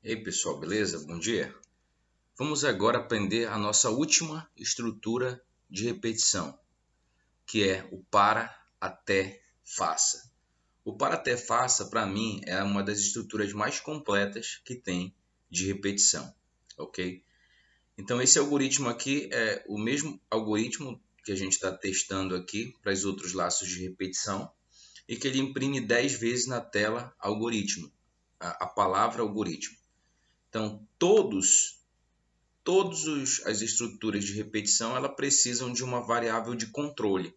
Ei pessoal, beleza? Bom dia. Vamos agora aprender a nossa última estrutura de repetição, que é o para, até, faça. O para, até, faça, para mim, é uma das estruturas mais completas que tem de repetição, ok? Então esse algoritmo aqui é o mesmo algoritmo que a gente está testando aqui para os outros laços de repetição e que ele imprime 10 vezes na tela algoritmo, a palavra algoritmo. Então, as estruturas de repetição ela precisam de uma variável de controle,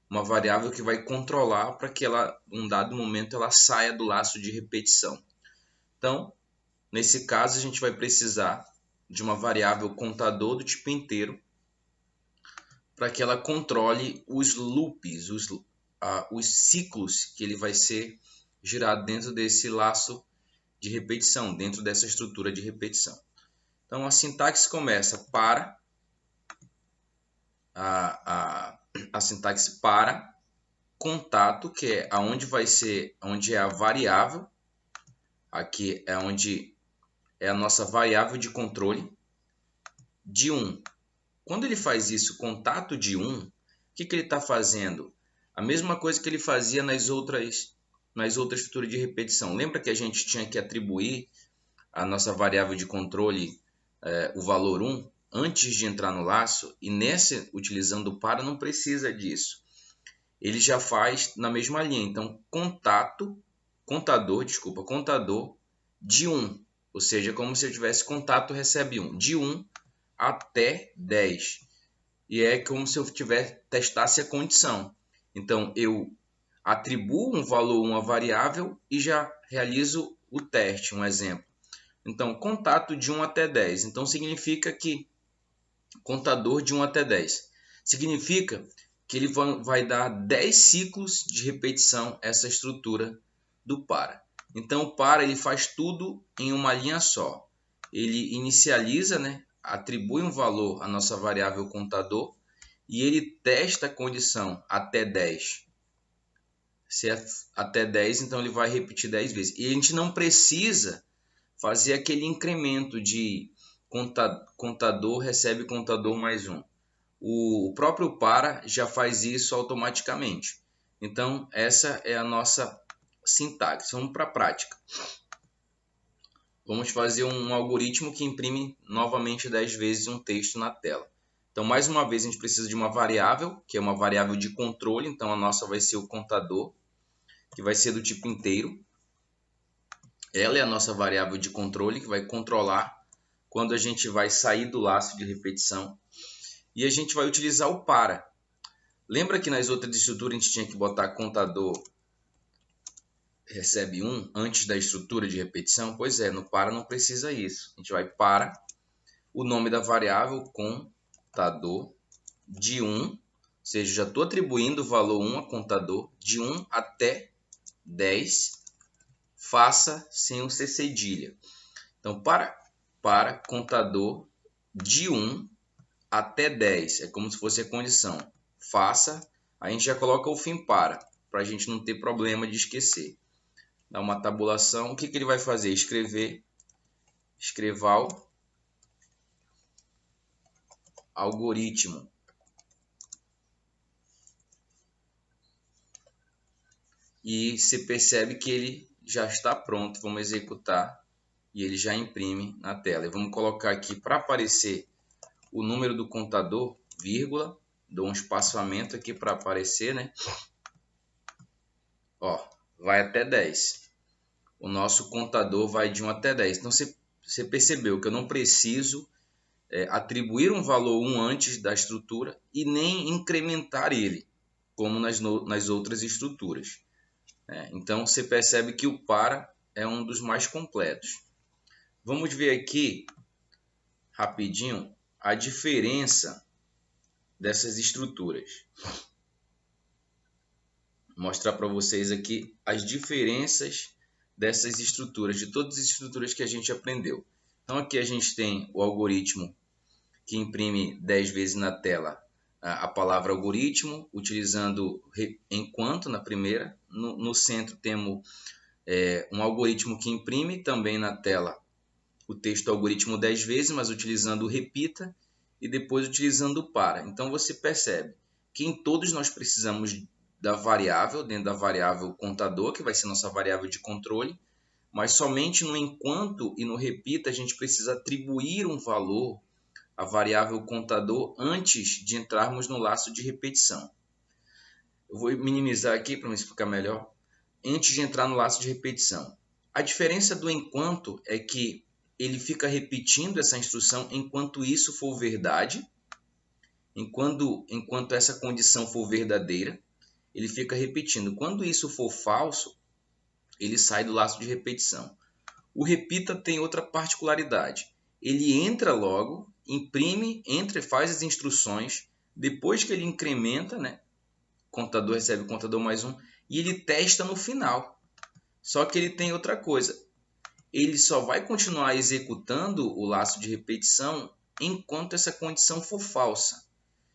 uma variável que vai controlar para que ela, em um dado momento, ela saia do laço de repetição. Então, nesse caso, a gente vai precisar de uma variável contador do tipo inteiro para que ela controle os loops, os ciclos que ele vai ser girado dentro desse laço de repetição, dentro dessa estrutura de repetição. Então a sintaxe começa para, a sintaxe para, contato, que é onde é a variável, aqui é onde é a nossa variável de controle, de 1. Quando ele faz isso, contato de 1, o que ele está fazendo? A mesma coisa que ele fazia nas outras estruturas de repetição. Lembra que a gente tinha que atribuir a nossa variável de controle o valor 1 antes de entrar no laço, e nessa, utilizando o para, não precisa disso. Ele já faz na mesma linha. Então, contador de 1. Ou seja, como se eu tivesse contato recebe 1. De 1 até 10. E é como se eu testasse a condição. Então, eu atribuo um valor 1 à variável e já realizo o teste, um exemplo. Então, contato de 1 até 10. Então, significa que contador de 1 até 10. Significa que ele vai dar 10 ciclos de repetição essa estrutura do para. Então, o para ele faz tudo em uma linha só. Ele inicializa, atribui um valor à nossa variável contador e ele testa a condição até 10. Se é até 10, então ele vai repetir 10 vezes. E a gente não precisa fazer aquele incremento de contador recebe contador mais 1. O próprio para já faz isso automaticamente. Então, essa é a nossa sintaxe. Vamos para a prática. Vamos fazer um algoritmo que imprime novamente 10 vezes um texto na tela. Então, mais uma vez, a gente precisa de uma variável, que é uma variável de controle. Então, a nossa vai ser o contador, que vai ser do tipo inteiro. Ela é a nossa variável de controle, que vai controlar quando a gente vai sair do laço de repetição. E a gente vai utilizar o para. Lembra que nas outras estruturas a gente tinha que botar contador recebe 1 antes da estrutura de repetição? Pois é, no para não precisa isso. A gente vai para o nome da variável contador de 1, ou seja, já estou atribuindo o valor 1 a contador de 1 até 10, faça sem o C cedilha. Então, para contador de 1 até 10, é como se fosse a condição. Faça, a gente já coloca o fim para a gente não ter problema de esquecer. Dá uma tabulação, o que ele vai fazer? Escreval algoritmo. E você percebe que ele já está pronto, vamos executar e ele já imprime na tela. E vamos colocar aqui para aparecer o número do contador, vírgula, dou um espaçamento aqui para aparecer, Ó, vai até 10. O nosso contador vai de 1 até 10. Então, você percebeu que eu não preciso atribuir um valor 1 antes da estrutura e nem incrementar ele, como nas outras estruturas. Então, você percebe que o para é um dos mais completos. Vamos ver aqui, rapidinho, a diferença dessas estruturas. Vou mostrar para vocês aqui as diferenças dessas estruturas, de todas as estruturas que a gente aprendeu. Então, aqui a gente tem o algoritmo que imprime 10 vezes na tela a palavra algoritmo, utilizando enquanto na primeira. No centro temos um algoritmo que imprime também na tela o texto do algoritmo 10 vezes, mas utilizando o repita e depois utilizando o para. Então você percebe que em todos nós precisamos da variável, dentro da variável contador, que vai ser nossa variável de controle, mas somente no enquanto e no repita a gente precisa atribuir um valor à variável contador antes de entrarmos no laço de repetição. Eu vou minimizar aqui para me explicar melhor. Antes de entrar no laço de repetição. A diferença do enquanto é que ele fica repetindo essa instrução enquanto isso for verdade, enquanto essa condição for verdadeira, ele fica repetindo. Quando isso for falso, ele sai do laço de repetição. O repita tem outra particularidade. Ele entra logo, imprime, faz as instruções, depois que ele incrementa, né? Contador recebe o contador mais um, e ele testa no final. Só que ele tem outra coisa. Ele só vai continuar executando o laço de repetição enquanto essa condição for falsa.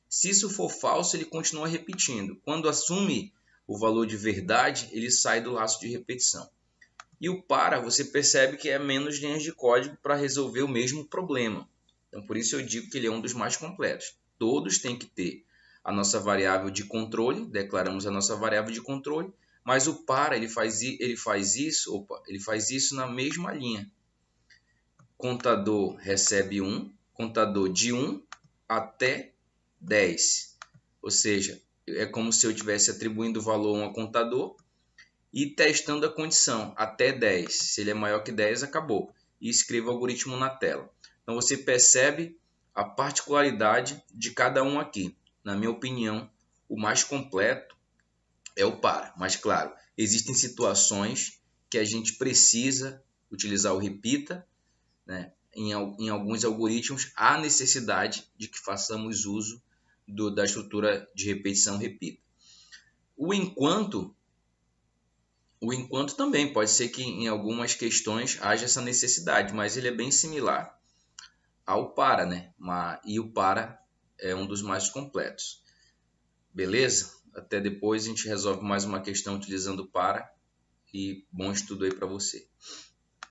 Se isso for falso, ele continua repetindo. Quando assume o valor de verdade, ele sai do laço de repetição. E o para, você percebe que é menos linhas de código para resolver o mesmo problema. Então, por isso eu digo que ele é um dos mais completos. Todos têm que ter a nossa variável de controle, declaramos a nossa variável de controle, mas o para ele faz isso na mesma linha. Contador recebe 1, contador de 1 até 10. Ou seja, é como se eu estivesse atribuindo o valor a um contador e testando a condição até 10. Se ele é maior que 10, acabou. E escreva o algoritmo na tela. Então você percebe a particularidade de cada um aqui. Na minha opinião, o mais completo é o para. Mas claro, existem situações que a gente precisa utilizar o repita, né? Em alguns algoritmos há necessidade de que façamos uso da estrutura de repetição repita. O enquanto também pode ser que em algumas questões haja essa necessidade, mas ele é bem similar ao para, né? E o para é um dos mais completos. Beleza? Até depois a gente resolve mais uma questão utilizando o para e bom estudo aí para você.